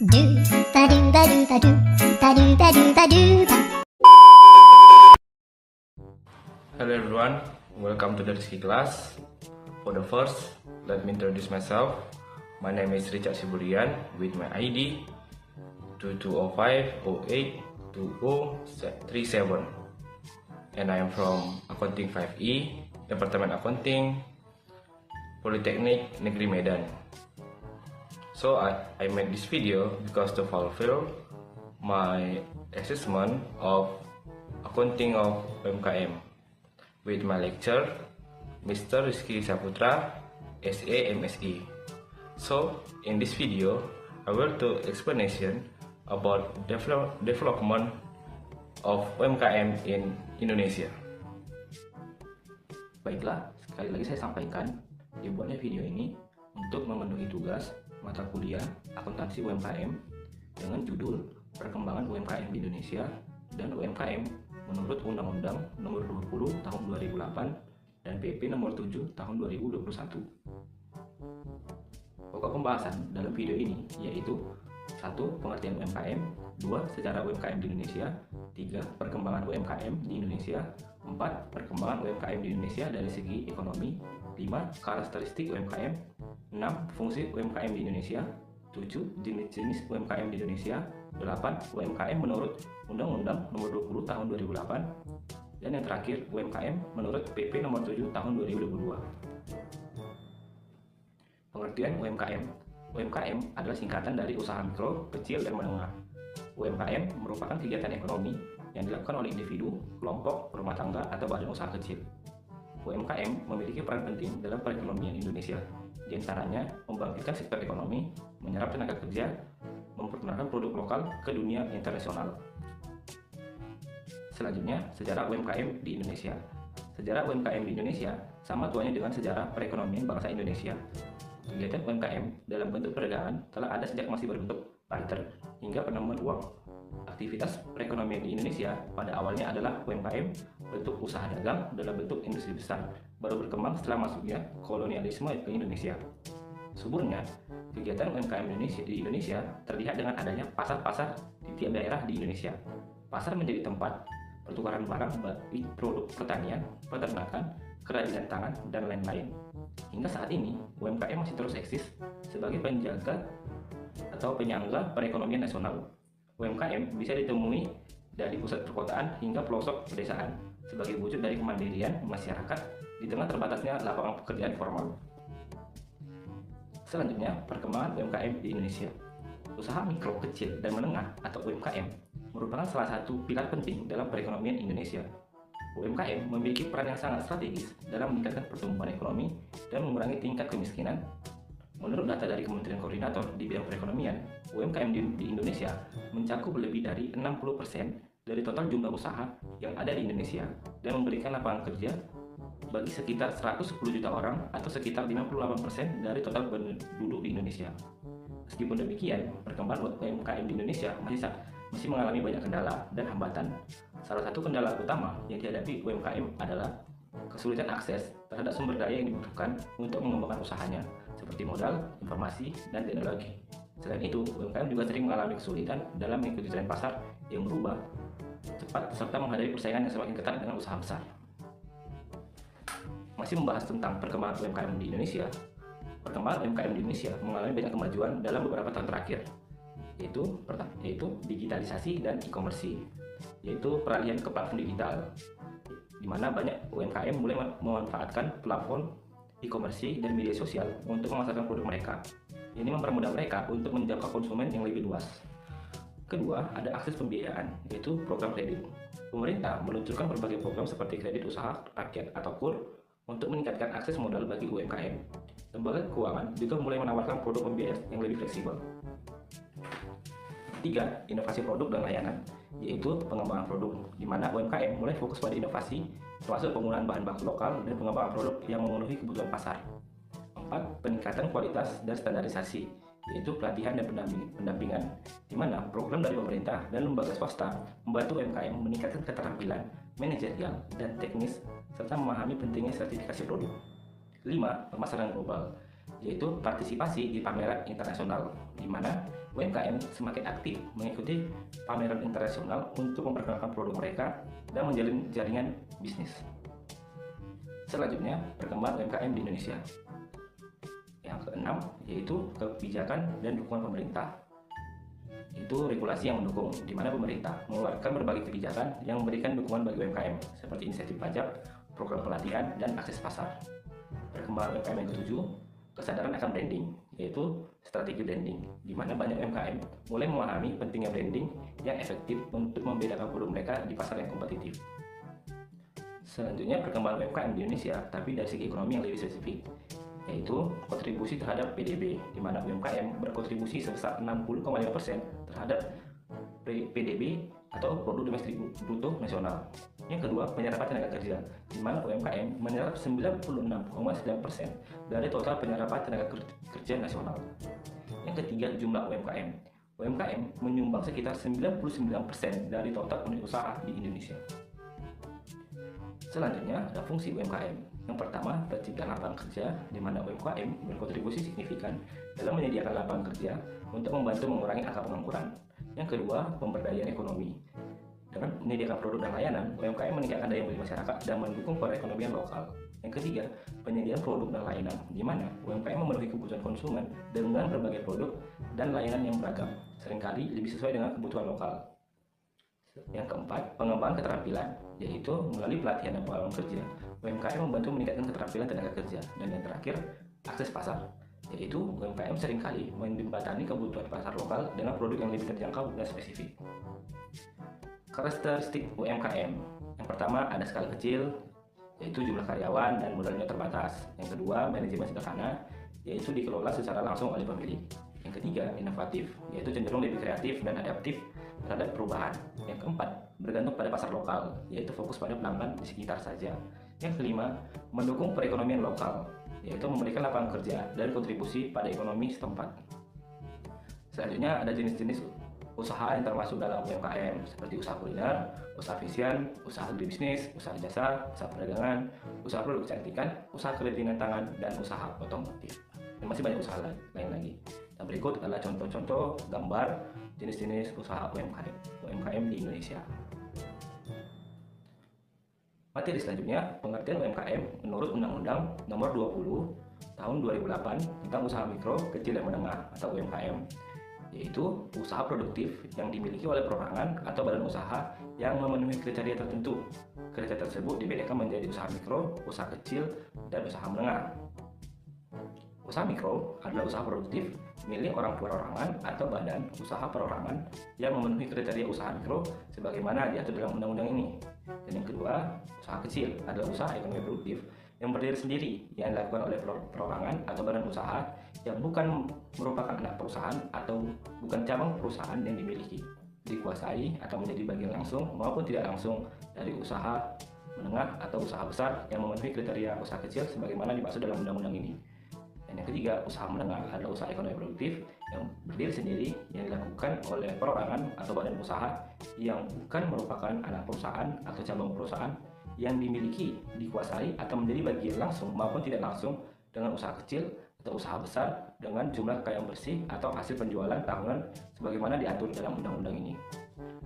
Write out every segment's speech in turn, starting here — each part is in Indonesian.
Do ba do ba do ba do ba do ba do ba do ba. Hello everyone, welcome to the Rizky class. For the first, let me introduce myself. My name is Richard Siburian with my ID 2205082037, and I am from Accounting 5E, Departemen Accounting, Politeknik Negeri Medan. So I made this video because to fulfill my assessment of accounting of UMKM with my lecturer, Mr. Rizky Saputra, SA MSE. So in this video, I will do explanation about development of UMKM in Indonesia. Baiklah, sekali lagi saya sampaikan, dibuatnya video ini untuk memenuhi tugas mata kuliah akuntansi UMKM dengan judul Perkembangan UMKM di Indonesia dan UMKM menurut Undang-Undang Nomor 20 Tahun 2008 dan PP Nomor 7 Tahun 2021. Pokok pembahasan dalam video ini yaitu 1. Pengertian UMKM, 2. Sejarah UMKM di Indonesia, 3. Perkembangan UMKM di Indonesia, 4. Perkembangan UMKM di Indonesia dari segi ekonomi, 5. Karakteristik UMKM, 6. Fungsi UMKM di Indonesia, 7. Jenis-jenis UMKM di Indonesia, 8. UMKM menurut Undang-Undang Nomor 20 Tahun 2008, dan yang terakhir UMKM menurut PP Nomor 7 Tahun 2022. Pengertian UMKM. UMKM adalah singkatan dari usaha mikro, kecil, dan menengah. UMKM merupakan kegiatan ekonomi yang dilakukan oleh individu, kelompok, rumah tangga, atau badan usaha kecil. UMKM memiliki peran penting dalam perekonomian Indonesia, di antaranya membangkitkan sektor ekonomi, menyerap tenaga kerja, memperkenalkan produk lokal ke dunia internasional. Selanjutnya, sejarah UMKM di Indonesia. Sejarah UMKM di Indonesia sama tuanya dengan sejarah perekonomian bangsa Indonesia. Kegiatan UMKM dalam bentuk perdagangan telah ada sejak masih berbentuk barter hingga penemuan uang. Aktivitas perekonomian di Indonesia pada awalnya adalah UMKM bentuk usaha dagang dalam bentuk industri besar, baru berkembang setelah masuknya kolonialisme ke Indonesia. Suburnya, kegiatan UMKM di Indonesia terlihat dengan adanya pasar-pasar di tiap daerah di Indonesia. Pasar menjadi tempat pertukaran barang bagi produk pertanian, peternakan, kerajinan tangan, dan lain-lain. Hingga saat ini, UMKM masih terus eksis sebagai penjaga atau penyangga perekonomian nasional. UMKM bisa ditemui dari pusat perkotaan hingga pelosok pedesaan sebagai wujud dari kemandirian masyarakat di tengah terbatasnya lapangan pekerjaan formal. Selanjutnya, perkembangan UMKM di Indonesia. Usaha mikro, kecil, dan menengah atau UMKM merupakan salah satu pilar penting dalam perekonomian Indonesia. UMKM memiliki peran yang sangat strategis dalam meningkatkan pertumbuhan ekonomi dan mengurangi tingkat kemiskinan. Menurut data dari Kementerian Koordinator di bidang perekonomian, UMKM di Indonesia mencakup lebih dari 60% dari total jumlah usaha yang ada di Indonesia dan memberikan lapangan kerja bagi sekitar 110 juta orang atau sekitar 58% dari total penduduk di Indonesia. Meskipun demikian, perkembangan UMKM di Indonesia masih mengalami banyak kendala dan hambatan. Salah satu kendala utama yang dihadapi UMKM adalah kesulitan akses terhadap sumber daya yang dibutuhkan untuk mengembangkan usahanya, seperti modal, informasi, dan teknologi. Selain itu, UMKM juga sering mengalami kesulitan dalam mengikuti tren pasar yang berubah cepat serta menghadapi persaingan yang semakin ketat dengan usaha besar. Masih membahas tentang perkembangan UMKM di Indonesia, perkembangan UMKM di Indonesia mengalami banyak kemajuan dalam beberapa tahun terakhir, yaitu digitalisasi dan e-commerce, yaitu peralihan ke platform digital, di mana banyak UMKM mulai memanfaatkan platform e-commerce dan media sosial untuk memasarkan produk mereka. Ini mempermudah mereka untuk menjangkau konsumen yang lebih luas. Kedua, ada akses pembiayaan, yaitu program kredit. Pemerintah meluncurkan berbagai program seperti kredit usaha rakyat atau KUR untuk meningkatkan akses modal bagi UMKM. Lembaga keuangan juga mulai menawarkan produk pembiayaan yang lebih fleksibel. 3. Inovasi produk dan layanan, yaitu pengembangan produk, di mana UMKM mulai fokus pada inovasi, termasuk penggunaan bahan baku lokal dan pengembangan produk yang memenuhi kebutuhan pasar. 4. Peningkatan kualitas dan standarisasi, yaitu pelatihan dan pendampingan, di mana program dari pemerintah dan lembaga swasta membantu UMKM meningkatkan keterampilan manajerial dan teknis serta memahami pentingnya sertifikasi produk. 5. Pemasaran global, yaitu partisipasi di pameran internasional, di mana UMKM semakin aktif mengikuti pameran internasional untuk memperkenalkan produk mereka dan menjalin jaringan bisnis. Selanjutnya, perkembangan UMKM di Indonesia. Yang keenam, yaitu kebijakan dan dukungan pemerintah. Itu regulasi yang mendukung, di mana pemerintah mengeluarkan berbagai kebijakan yang memberikan dukungan bagi UMKM, seperti insentif pajak, program pelatihan, dan akses pasar. Perkembangan UMKM yang ketujuh, kesadaran akan branding, yaitu strategi branding, di mana banyak UMKM mulai memahami pentingnya branding yang efektif untuk membedakan produk mereka di pasar yang kompetitif. Selanjutnya, perkembangan UMKM di Indonesia, tapi dari segi ekonomi yang lebih spesifik, yaitu kontribusi terhadap PDB, di mana UMKM berkontribusi sebesar 60,5% terhadap PDB atau produk domestik bruto nasional. Yang kedua, penyerapan tenaga kerja, di mana UMKM menyerap 96,9% dari total penyerapan tenaga kerja nasional. Yang ketiga, jumlah UMKM. UMKM menyumbang sekitar 99% dari total unit usaha di Indonesia. Selanjutnya, ada fungsi UMKM. Yang pertama, penciptaan lapangan kerja, di mana UMKM berkontribusi signifikan dalam menyediakan lapangan kerja untuk membantu mengurangi angka pengangguran. Yang kedua, pemberdayaan ekonomi. Dengan menyediakan produk dan layanan, UMKM meningkatkan daya beli masyarakat dan mendukung perekonomian lokal. Yang ketiga, penyediaan produk dan layanan, di mana UMKM memenuhi kebutuhan konsumen dengan berbagai produk dan layanan yang beragam, seringkali lebih sesuai dengan kebutuhan lokal. Yang keempat, pengembangan keterampilan, yaitu melalui pelatihan dan pengalaman kerja. UMKM membantu meningkatkan keterampilan tenaga kerja. Dan yang terakhir, akses pasar, yaitu UMKM seringkali menjembatani kebutuhan pasar lokal dengan produk yang lebih terjangkau dan spesifik. Karakteristik UMKM. Yang pertama, ada skala kecil, yaitu jumlah karyawan dan modalnya terbatas. Yang kedua, manajemen sederhana, yaitu dikelola secara langsung oleh pemilik. Yang ketiga, inovatif, yaitu cenderung lebih kreatif dan adaptif terhadap perubahan. Yang keempat, bergantung pada pasar lokal, yaitu fokus pada pelanggan di sekitar saja. Yang kelima, mendukung perekonomian lokal, yaitu memberikan lapangan kerja dan kontribusi pada ekonomi setempat. Selanjutnya, ada jenis-jenis usaha yang termasuk dalam UMKM, seperti usaha kuliner, usaha fashion, usaha agribisnis, usaha jasa, usaha perdagangan, usaha produk kecantikan, usaha kerajinan tangan, dan usaha otomotif. Dan masih banyak usaha lain lagi. Dan berikut adalah contoh-contoh gambar jenis-jenis usaha UMKM di Indonesia. Materi selanjutnya, pengertian UMKM menurut Undang-Undang Nomor 20 Tahun 2008 tentang usaha mikro, kecil, dan menengah atau UMKM, yaitu usaha produktif yang dimiliki oleh perorangan atau badan usaha yang memenuhi kriteria tertentu. Kriteria tersebut dibedakan menjadi usaha mikro, usaha kecil, dan usaha menengah. Usaha mikro adalah usaha produktif milik orang perorangan atau badan usaha perorangan yang memenuhi kriteria usaha mikro sebagaimana diatur dalam undang-undang ini. Dan yang kedua, usaha kecil adalah usaha ekonomi produktif yang berdiri sendiri yang dilakukan oleh perorangan atau badan usaha yang bukan merupakan anak perusahaan atau bukan cabang perusahaan yang dimiliki, dikuasai atau menjadi bagian langsung maupun tidak langsung dari usaha menengah atau usaha besar yang memenuhi kriteria usaha kecil sebagaimana dimaksud dalam undang-undang ini. Dan yang ketiga, usaha menengah adalah usaha ekonomi produktif yang berdiri sendiri yang dilakukan oleh perorangan atau badan usaha yang bukan merupakan anak perusahaan atau cabang perusahaan yang dimiliki, dikuasai atau menjadi bagian langsung maupun tidak langsung dengan usaha kecil atau usaha besar dengan jumlah kekayaan bersih atau hasil penjualan tahunan sebagaimana diatur dalam undang-undang ini.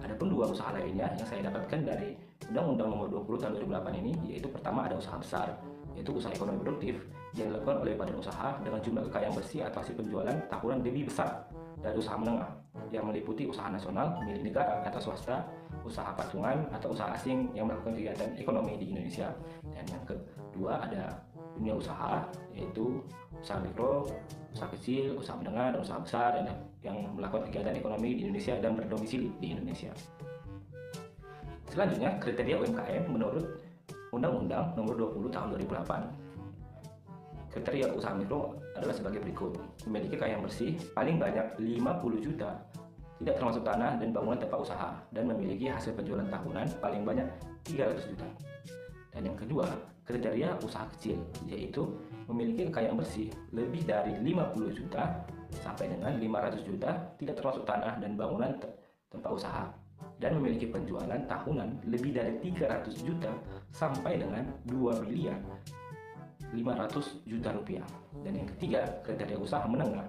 Adapun dua usaha lainnya yang saya dapatkan dari Undang-Undang Nomor 20 Tahun 2008 ini, yaitu pertama ada usaha besar, yaitu usaha ekonomi produktif yang dilakukan oleh badan usaha dengan jumlah kekayaan bersih atau hasil penjualan tahunan lebih besar dari usaha menengah yang meliputi usaha nasional, milik negara atau swasta, usaha patungan atau usaha asing yang melakukan kegiatan ekonomi di Indonesia. Dan yang kedua ada dunia usaha, yaitu usaha mikro, usaha kecil, usaha menengah, dan usaha besar yang melakukan kegiatan ekonomi di Indonesia dan berdomisili di Indonesia. Selanjutnya, kriteria UMKM menurut Undang-Undang Nomor 20 Tahun 2008. Kriteria usaha mikro adalah sebagai berikut: memiliki kekayaan bersih paling banyak 50 juta, tidak termasuk tanah dan bangunan tempat usaha, dan memiliki hasil penjualan tahunan paling banyak 300 juta. Dan yang kedua, kriteria usaha kecil, yaitu memiliki kekayaan bersih lebih dari 50 juta sampai dengan 500 juta, tidak termasuk tanah dan bangunan tempat usaha, dan memiliki penjualan tahunan lebih dari 300 juta sampai dengan 2 miliar. 500 juta rupiah. Dan yang ketiga, kriteria usaha menengah,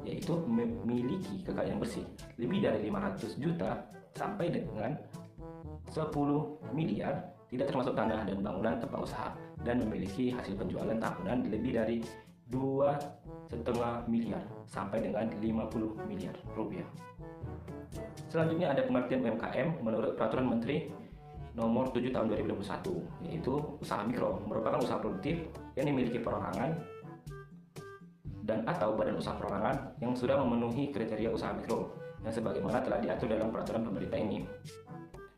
yaitu memiliki kekayaan bersih lebih dari 500 juta sampai dengan 10 miliar, tidak termasuk tanah dan bangunan tempat usaha, dan memiliki hasil penjualan tahunan lebih dari 2,5 miliar sampai dengan 50 miliar rupiah. Selanjutnya ada pengertian UMKM menurut Peraturan Menteri Nomor 7 Tahun 2021, yaitu usaha mikro merupakan usaha produktif yang dimiliki perorangan dan atau badan usaha perorangan yang sudah memenuhi kriteria usaha mikro yang sebagaimana telah diatur dalam peraturan pemerintah ini.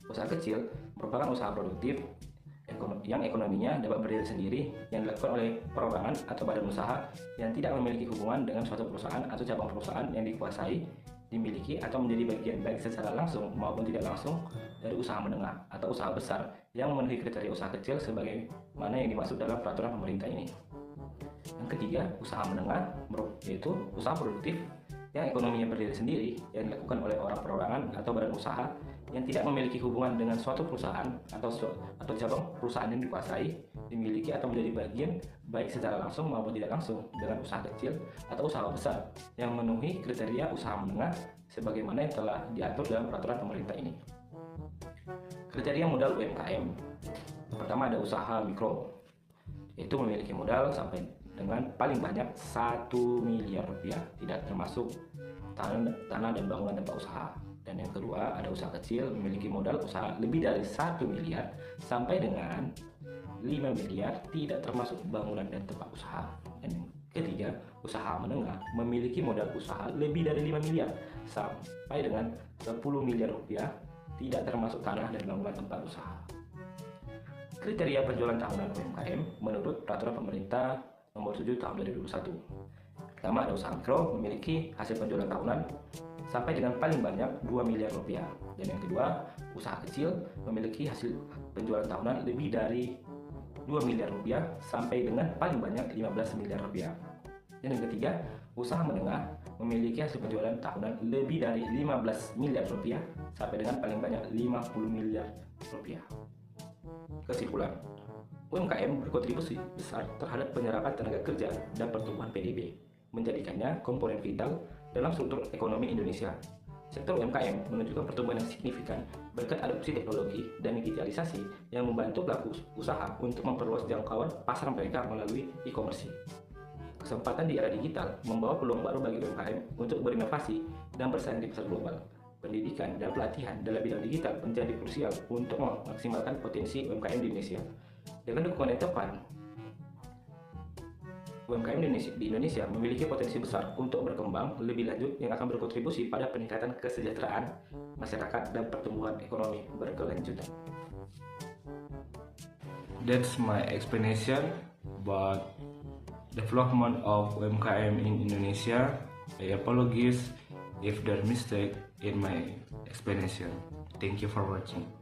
Usaha kecil merupakan usaha produktif yang ekonominya dapat berdiri sendiri yang dilakukan oleh perorangan atau badan usaha yang tidak memiliki hubungan dengan suatu perusahaan atau cabang perusahaan yang dikuasai, dimiliki atau menjadi bagian baik secara langsung maupun tidak langsung dari usaha menengah atau usaha besar yang memenuhi kriteria usaha kecil sebagaimana yang dimaksud dalam peraturan pemerintah ini. Yang ketiga, usaha menengah yaitu usaha produktif yang ekonominya berdiri sendiri yang dilakukan oleh orang perorangan atau badan usaha yang tidak memiliki hubungan dengan suatu perusahaan atau cabang perusahaan yang dikuasai, dimiliki atau menjadi bagian baik secara langsung maupun tidak langsung dengan usaha kecil atau usaha besar yang memenuhi kriteria usaha menengah sebagaimana yang telah diatur dalam peraturan pemerintah ini. Kriteria modal UMKM. Pertama ada usaha mikro, yaitu memiliki modal sampai dengan paling banyak 1 miliar rupiah, tidak termasuk tanah dan bangunan tempat usaha. Dan yang kedua ada usaha kecil, memiliki modal usaha lebih dari 1 miliar sampai dengan 5 miliar, tidak termasuk bangunan dan tempat usaha. Dan yang ketiga, usaha menengah, memiliki modal usaha lebih dari 5 miliar sampai dengan 10 miliar rupiah, tidak termasuk tanah dan bangunan tempat usaha. Kriteria penjualan tahunan UMKM menurut Peraturan Pemerintah Nomor 7 Tahun 2021. Pertama ada usaha mikro, memiliki hasil penjualan tahunan sampai dengan paling banyak 2 miliar rupiah. Dan yang kedua, usaha kecil memiliki hasil penjualan tahunan lebih dari 2 miliar rupiah sampai dengan paling banyak 15 miliar rupiah. Dan yang ketiga, usaha menengah memiliki hasil penjualan tahunan lebih dari 15 miliar rupiah sampai dengan paling banyak 50 miliar rupiah. Kesimpulan, UMKM berkontribusi besar terhadap penyerapan tenaga kerja dan pertumbuhan PDB, menjadikannya komponen vital dalam struktur ekonomi Indonesia. Sektor UMKM menunjukkan pertumbuhan yang signifikan berkat adopsi teknologi dan digitalisasi yang membantu pelaku usaha untuk memperluas jangkauan pasar mereka melalui e-commerce. Kesempatan di era digital membawa peluang baru bagi UMKM untuk berinovasi dan bersaing di pasar global. Pendidikan dan pelatihan dalam bidang digital menjadi krusial untuk memaksimalkan potensi UMKM di Indonesia. Dengan dukungan yang tepat, UMKM di Indonesia memiliki potensi besar untuk berkembang lebih lanjut yang akan berkontribusi pada peningkatan kesejahteraan masyarakat dan pertumbuhan ekonomi berkelanjutan. That's my explanation about development of UMKM in Indonesia. I apologize if there are mistake in my explanation. Thank you for watching.